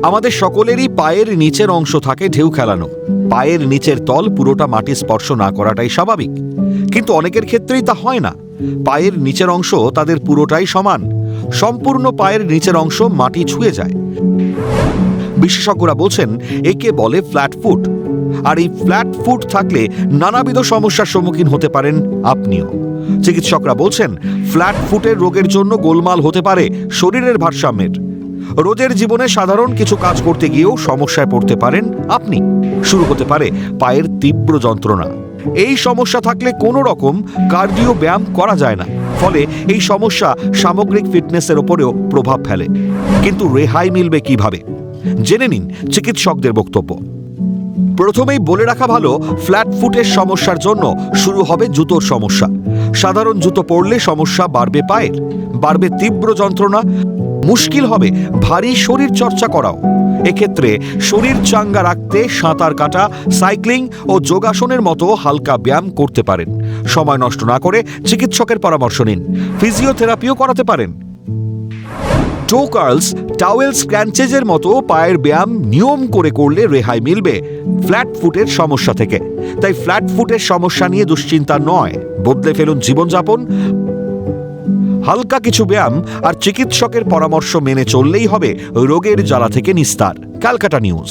আমাদের সকলেরই পায়ের নিচের অংশ থাকে ঢেউ খেলানো। পায়ের নিচের তল পুরোটা মাটি স্পর্শ না করাটাই স্বাভাবিক, কিন্তু অনেকের ক্ষেত্রেই তা হয় না। পায়ের নিচের অংশ তাদের পুরোটাই সমান, সম্পূর্ণ পায়ের নিচের অংশ মাটি ছুঁয়ে যায়। বিশেষজ্ঞরা বলছেন একে বলে ফ্ল্যাট ফুট। আর এই ফ্ল্যাট ফুট থাকলে নানাবিধ সমস্যার সম্মুখীন হতে পারেন আপনিও। চিকিৎসকরা বলছেন ফ্ল্যাট ফুটের রোগের জন্য গোলমাল হতে পারে শরীরের ভারসাম্যের। রোজের জীবনে সাধারণ কিছু কাজ করতে গিয়েও সমস্যায় পড়তে পারেন আপনি। শুরু হতে পারে পায়ের তীব্র যন্ত্রণা। এই সমস্যা থাকলে কোনো রকম কার্ডিও ব্যায়াম করা যায় না, ফলে এই সমস্যা সামগ্রিক ফিটনেসের ওপরেও প্রভাব ফেলে। কিন্তু রেহাই মিলবে কিভাবে, জেনে নিন চিকিৎসকদের বক্তব্য। প্রথমেই বলে রাখা ভালো, ফ্ল্যাট ফুটের সমস্যার জন্য শুরু হবে জুতোর সমস্যা। সাধারণ জুতো পরলে সমস্যা বাড়বে পায়ের, বাড়বে তীব্র যন্ত্রণা, মুশকিল হবে ভারী শরীর চর্চা করাও। এক্ষেত্রে শরীর চাঙ্গা রাখতে সাঁতার কাটা, সাইক্লিং ও যোগাসনের মতো হালকা ব্যায়াম করতে পারেন। সময় নষ্ট না করে চিকিৎসকের পরামর্শ নিন। ফিজিওথেরাপিও করাতে পারেন। টো কার্লস, টাওয়েল স্ক্র্যাঞ্চেজের মতো পায়ের ব্যায়াম নিয়ম করে করলে রেহাই মিলবে ফ্ল্যাট ফুটের সমস্যা থেকে। তাই ফ্ল্যাট ফুটের সমস্যা নিয়ে দুশ্চিন্তা নয়, বদলে ফেলুন জীবনযাপন। হালকা কিছু ব্যায়াম আর চিকিৎসকের পরামর্শ মেনে চললেই হবে রোগের জ্বালা থেকে নিস্তার। ক্যালকাটা নিউজ।